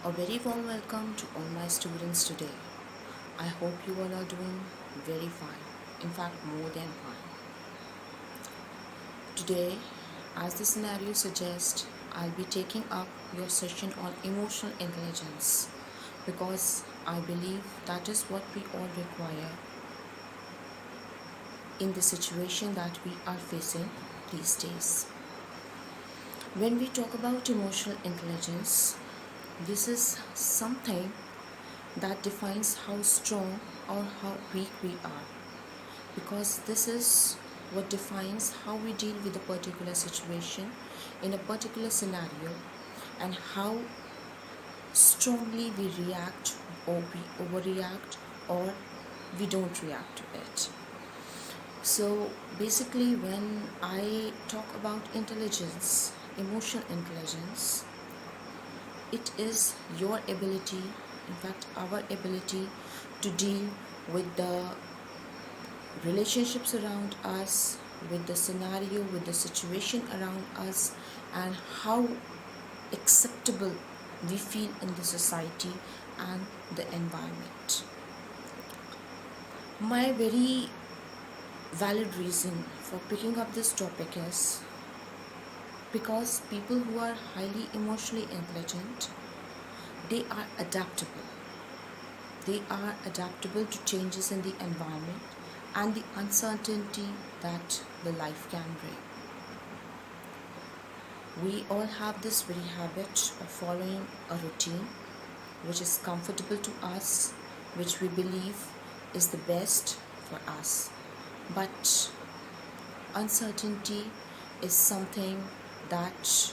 A very warm welcome to all my students today. I hope you all are doing very fine, in fact, more than fine. Today, as the scenario suggests, I'll be taking up your session on emotional intelligence because I believe that is what we all require in the situation that we are facing these days. When we talk about emotional intelligence, this is something that defines how strong or how weak we are, because this is what defines how we deal with a particular situation in a particular scenario and how strongly we react or we overreact or we don't react to it. So basically, when I talk about intelligence, emotional intelligence, it is your ability, in fact our ability, to deal with the relationships around us, with the scenario, with the situation around us, and how acceptable we feel in the society and the environment. My very valid reason for picking up this topic is because people who are highly emotionally intelligent, they are adaptable. They are adaptable to changes in the environment and the uncertainty that the life can bring. We all have this very habit of following a routine which is comfortable to us, which we believe is the best for us. But uncertainty is something that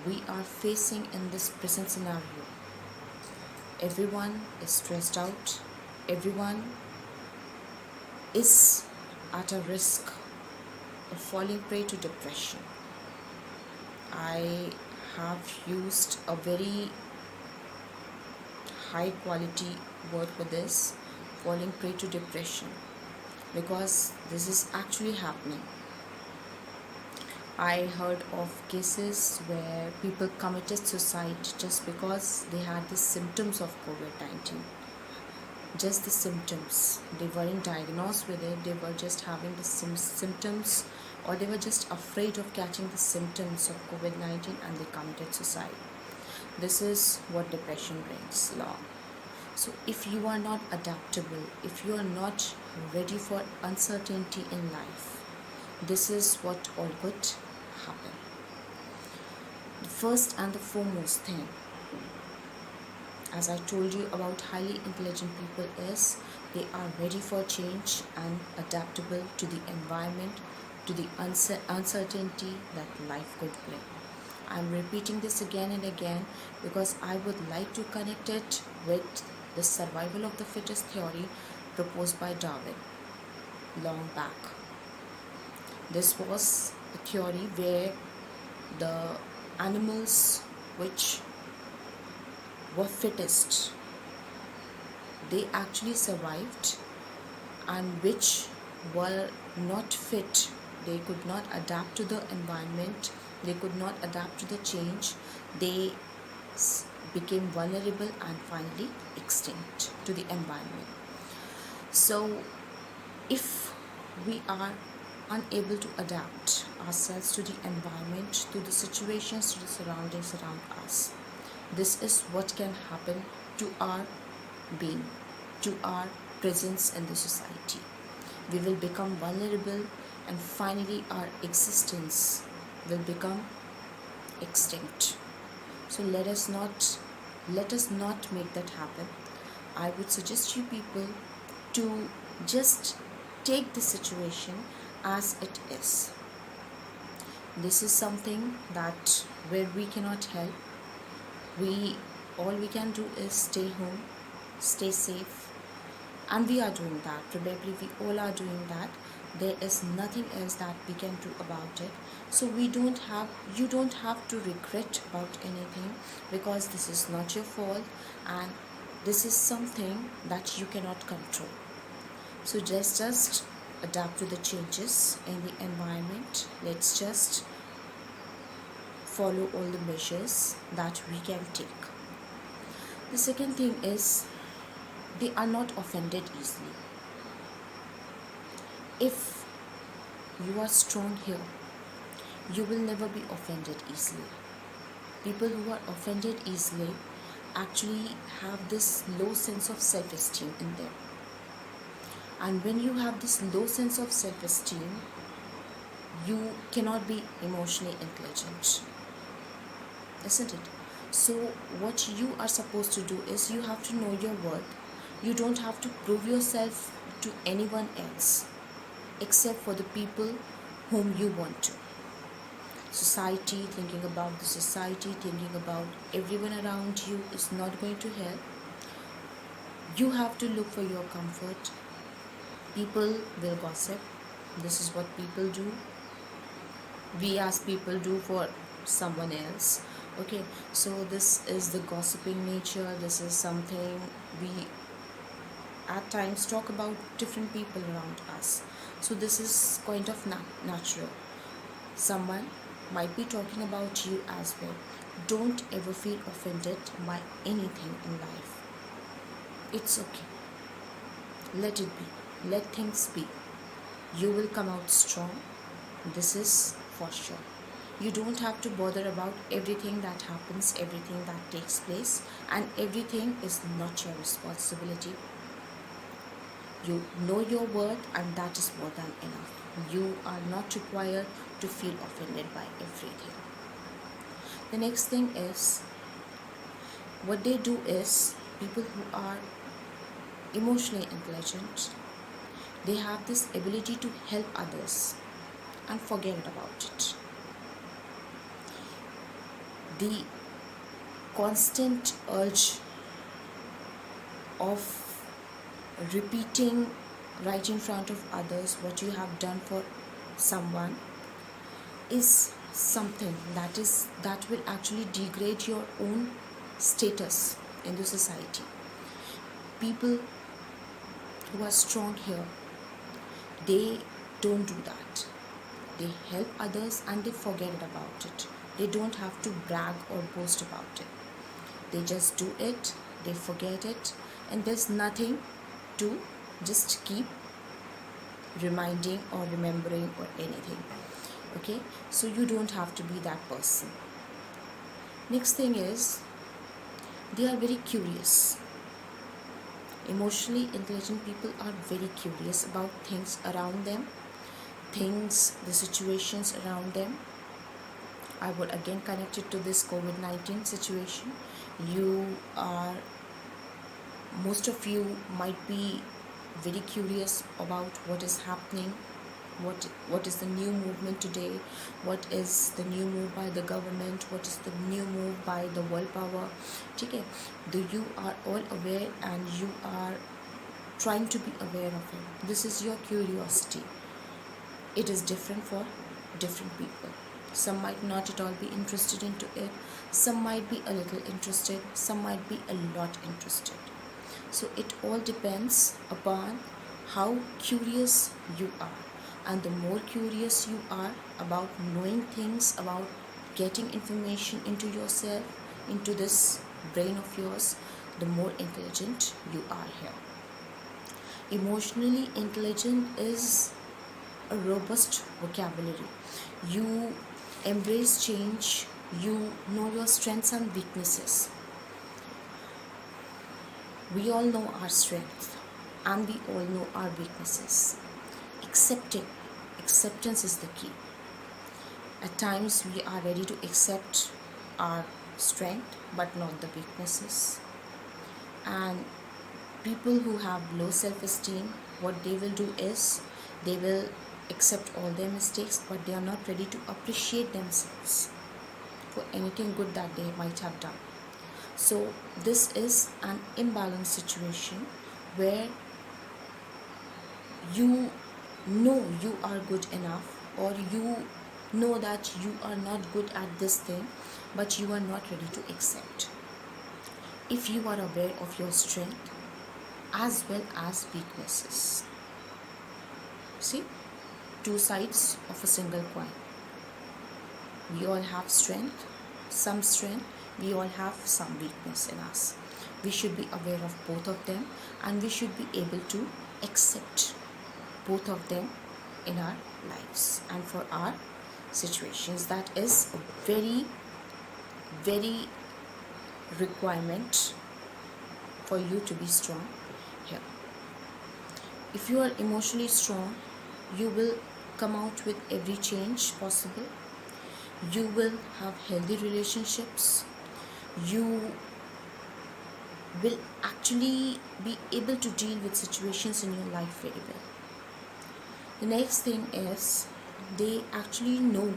we are facing in this present scenario. Everyone is stressed out. Everyone is at a risk of falling prey to depression. I have used a very high quality word for this, falling prey to depression, because this is actually happening. I heard of cases where people committed suicide just because they had the symptoms of COVID-19. Just the symptoms. They weren't diagnosed with it, they were just having the symptoms, or they were just afraid of catching the symptoms of COVID-19 and they committed suicide. This is what depression brings along. So if you are not adaptable, if you are not ready for uncertainty in life, this is what all could happen. The first and the foremost thing, as I told you about highly intelligent people, is they are ready for change and adaptable to the environment, to the uncertainty that life could bring. I'm repeating this again and again because I would like to connect it with the survival of the fittest theory proposed by Darwin long back. This was a theory where the animals which were fittest, they actually survived, and which were not fit, they could not adapt to the environment, they could not adapt to the change, they became vulnerable and finally extinct to the environment. So if we are unable to adapt ourselves to the environment, to the situations, to the surroundings around us, this is what can happen to our being, to our presence in the society. We will become vulnerable and finally our existence will become extinct. So let us not make that happen. I would suggest you people to just take the situation as it is. This is something that where we cannot help. All we can do is stay home, stay safe, and we are doing that. Probably we all are doing that. There is nothing else that we can do about it. So you don't have to regret about anything, because this is not your fault and this is something that you cannot control. So just adapt to the changes in the environment. Let's just follow all the measures that we can take. The second thing is they are not offended easily. If you are strong here, you will never be offended easily. People who are offended easily actually have this low sense of self-esteem in them. And when you have this low sense of self-esteem, you cannot be emotionally intelligent, isn't it? So what you are supposed to do is you have to know your worth. You don't have to prove yourself to anyone else except for the people whom you want to. Society, thinking about the society, thinking about everyone around you is not going to help. You have to look for your comfort. People will gossip. This is what people do. We as people do for someone else. Okay, so this is the gossiping nature. This is something we at times talk about different people around us. So this is kind of natural. Someone might be talking about you as well. Don't ever feel offended by anything in life. It's okay. Let it be. Let things be. You will come out strong. This is for sure. You don't have to bother about everything that happens, everything that takes place, and everything is not your responsibility. You know your worth, and that is more than enough. You are not required to feel offended by everything. The next thing is, what they do is, people who are emotionally intelligent, they have this ability to help others and forget about it. The constant urge of repeating right in front of others what you have done for someone is something that will actually degrade your own status in the society. People who are strong here, they don't do that. They help others and they forget about it. They don't have to brag or boast about it. They just do it, they forget it, and there's nothing to just keep reminding or remembering or anything. Okay, so you don't have to be that person. Next thing is, they are very curious. Emotionally intelligent people are very curious about things around them, the situations around them. I would again connect it to this COVID-19 situation. Most of you might be very curious about what is happening, what is the new movement today, what is the new move by the government, what is the new move by the world power. Okay, you are all aware and you are trying to be aware of it. This is your curiosity. It is different for different people. Some might not at all be interested into it, some might be a little interested, some might be a lot interested. So it all depends upon how curious you are. And the more curious you are about knowing things, about getting information into yourself, into this brain of yours, the more intelligent you are here. Emotionally intelligent is a robust vocabulary. You embrace change, you know your strengths and weaknesses. We all know our strengths and we all know our weaknesses. Acceptance is the key. At times we are ready to accept our strength but not the weaknesses. And people who have low self-esteem, what they will do is they will accept all their mistakes, but they are not ready to appreciate themselves for anything good that they might have done. So this is an imbalanced situation where you know you are good enough, or you know that you are not good at this thing, but you are not ready to accept. If you are aware of your strength as well as weaknesses, see, two sides of a single coin. We all have strength, we all have some weakness in us. We should be aware of both of them, and we should be able to accept both of them in our lives and for our situations. That is a very, very requirement for you to be strong here. If you are emotionally strong, you will come out with every change possible. You will have healthy relationships. You will actually be able to deal with situations in your life very well. The next thing is, they actually know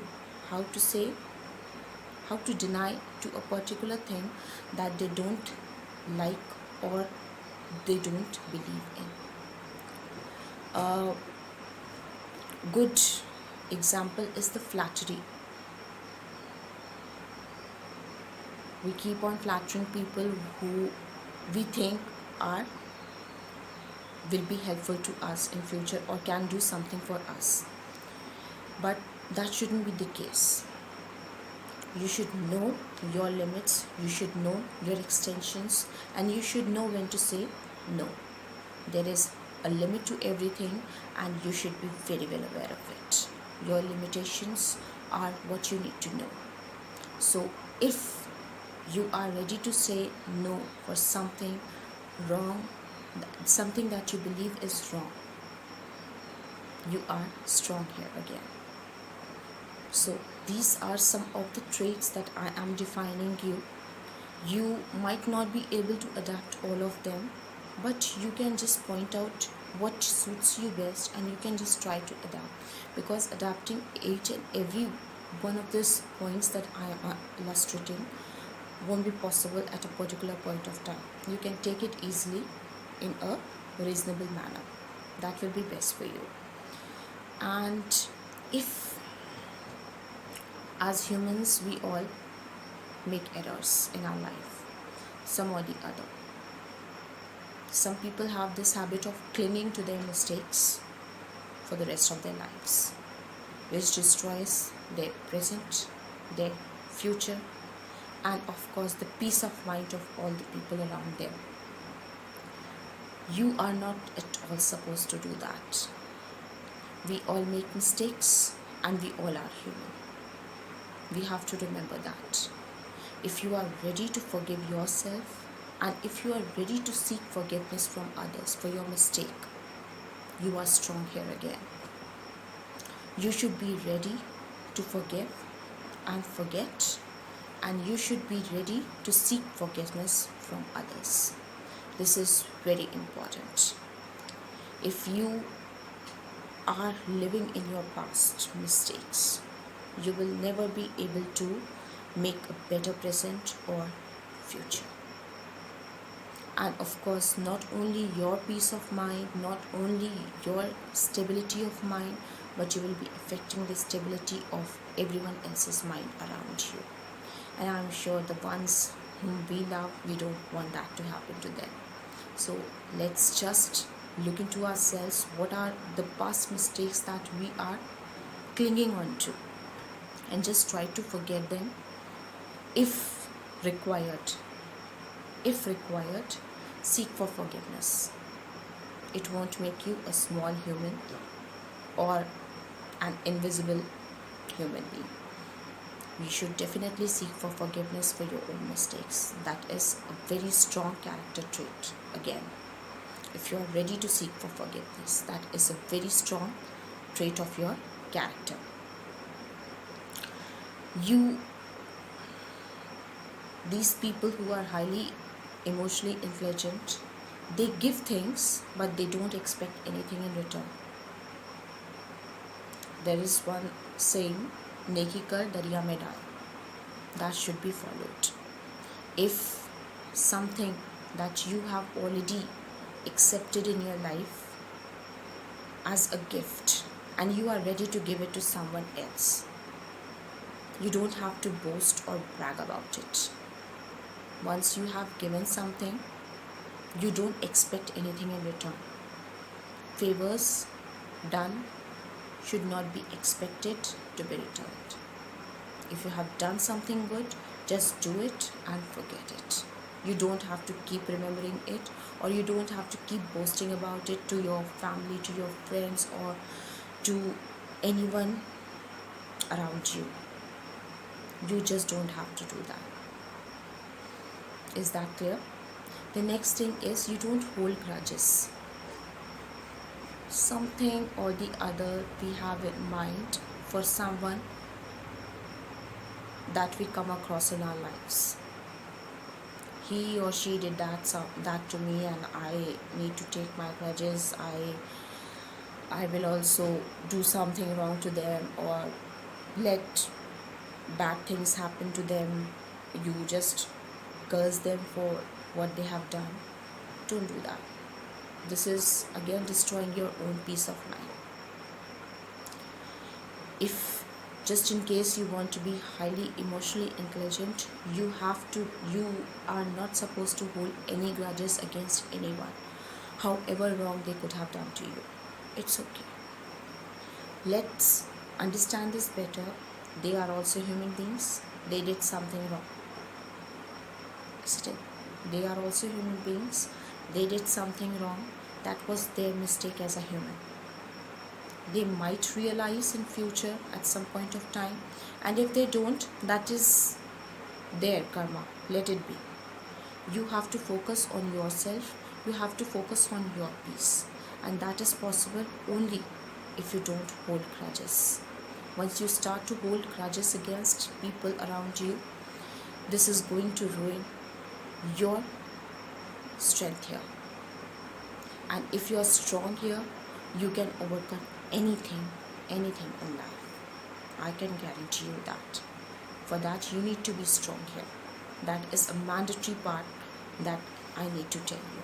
how to say, how to deny to a particular thing that they don't like or they don't believe in. A good example is the flattery. We keep on flattering people who we think are will be helpful to us in future or can do something for us, but that shouldn't be the case. You should know your limits, you should know your extensions, and you should know when to say no. There is a limit to everything, and you should be very well aware of it. Your limitations are what you need to know. So if you are ready to say no for something wrong, something that you believe is wrong, you are strong here again. So these are some of the traits that I am defining you. You might not be able to adapt all of them, but you can just point out what suits you best and you can just try to adapt, because adapting each and every one of these points that I am illustrating won't be possible at a particular point of time. You can take it easily in a reasonable manner. That will be best for you. And if, as humans, we all make errors in our life, some or the other. Some people have this habit of clinging to their mistakes for the rest of their lives, which destroys their present, their future, and of course the peace of mind of all the people around them. You are not at all supposed to do that. We all make mistakes and we all are human. We have to remember that. If you are ready to forgive yourself and if you are ready to seek forgiveness from others for your mistake, you are strong here again. You should be ready to forgive and forget, and you should be ready to seek forgiveness from others. This is very important. If you are living in your past mistakes, you will never be able to make a better present or future. And of course, not only your peace of mind, not only your stability of mind, but you will be affecting the stability of everyone else's mind around you. And I'm sure the ones whom we love, we don't want that to happen to them. So let's just look into ourselves. What are the past mistakes that we are clinging on to, and just try to forget them if required. If required, seek for forgiveness. It won't make you a small human or an invisible human being. You should definitely seek for forgiveness for your own mistakes. That is a very strong character trait. Again, if you are ready to seek for forgiveness, that is a very strong trait of your character. These people who are highly emotionally intelligent, they give things but they don't expect anything in return. There is one saying, "Neki kar darya mein dal." That should be followed. If something that you have already accepted in your life as a gift and you are ready to give it to someone else, you don't have to boast or brag about it. Once you have given something, you don't expect anything in return. Favors done should not be expected to be returned. If you have done something good, just do it and forget it. You don't have to keep remembering it, or you don't have to keep boasting about it to your family, to your friends, or to anyone around you. You just don't have to do that. Is that clear? The next thing is you don't hold grudges. Something or the other we have in mind for someone that we come across in our lives. He or she did that to me, and I need to take my grudges. I will also do something wrong to them, or let bad things happen to them. You just curse them for what they have done. Don't do that. This is again destroying your own peace of mind. If just in case you want to be highly emotionally intelligent, you are not supposed to hold any grudges against anyone, however wrong they could have done to you. It's okay. Let's understand this better. They are also human beings. They did something wrong. Still, they are also human beings. They did something wrong. That was their mistake as a human. They might realize in future at some point of time, and if they don't, that is their karma. Let it be. You have to focus on yourself. You have to focus on your peace, and that is possible only if you don't hold grudges. Once you start to hold grudges against people around you, this is going to ruin your strength here. And if you are strong here, you can overcome anything in life. I can guarantee you that. For that, you need to be strong here. That is a mandatory part that I need to tell you.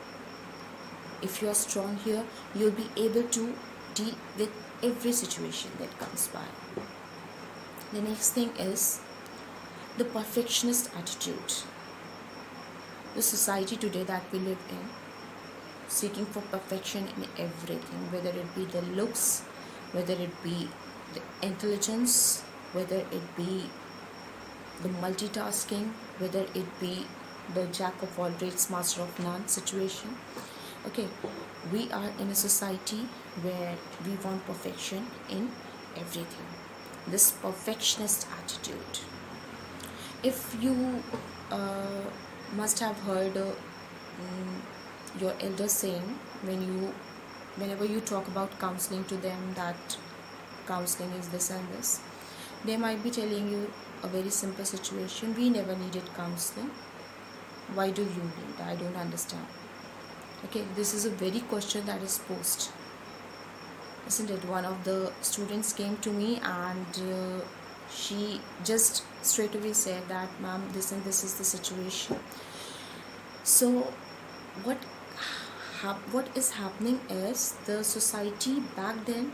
If you are strong here, you'll be able to deal with every situation that comes by. The next thing is the perfectionist attitude. The society today that we live in, seeking for perfection in everything, whether it be the looks, whether it be the intelligence, whether it be the multitasking, whether it be the jack of all trades, master of none situation. Okay, we are in a society where we want perfection in everything. This perfectionist attitude. If you must have heard your elders saying, whenever you talk about counseling to them, that counseling is this and this, they might be telling you a very simple situation: we never needed counseling, why do you need? I don't understand. Okay, this is a very question that is posed, isn't it? One of the students came to me, and she just straight away said that, ma'am, this and this is the situation. So what is happening is, the society back then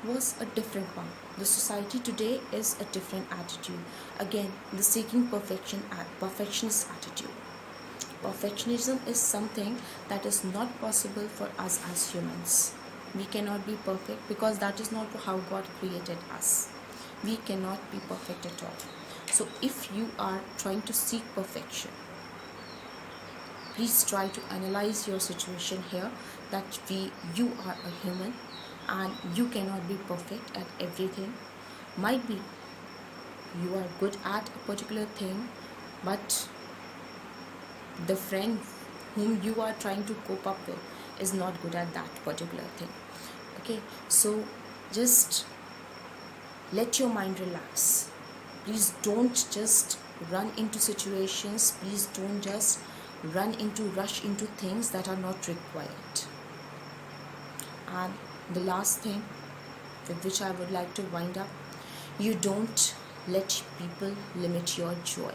was a different one. The society today is a different attitude. Again, the seeking perfectionist attitude. Perfectionism is something that is not possible for us as humans. We cannot be perfect because that is not how God created us. We cannot be perfect at all. So if you are trying to seek perfection, please try to analyze your situation here, that you are a human and you cannot be perfect at everything. Might be you are good at a particular thing, but the friend whom you are trying to cope up with is not good at that particular thing. Okay, so just let your mind relax. Please don't just run into situations. Please don't just rush into things that are not required. And the last thing with which I would like to wind up, you don't let people limit your joy.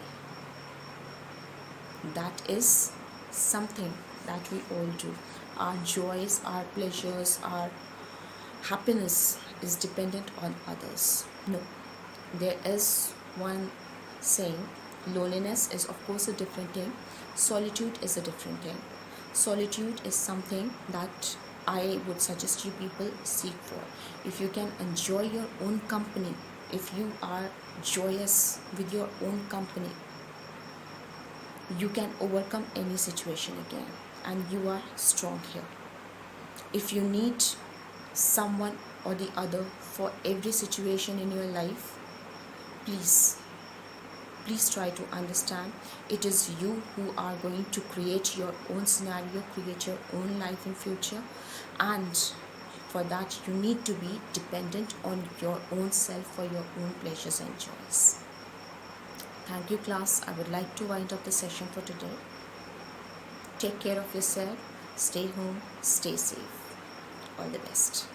That is something that we all do. Our joys, our pleasures, our happiness is dependent on others. No, there is one saying, loneliness is of course a different thing, solitude is a different thing. Solitude is something that I would suggest you people seek for. If you can enjoy your own company, if you are joyous with your own company, You can overcome any situation again, and you are strong here. If you need someone or the other for every situation in your life, please try to understand it is you who are going to create your own scenario, create your own life in future, and for that you need to be dependent on your own self for your own pleasures and joys. Thank you, class. I would like to wind up the session for today. Take care of yourself, stay home, stay safe. All the best.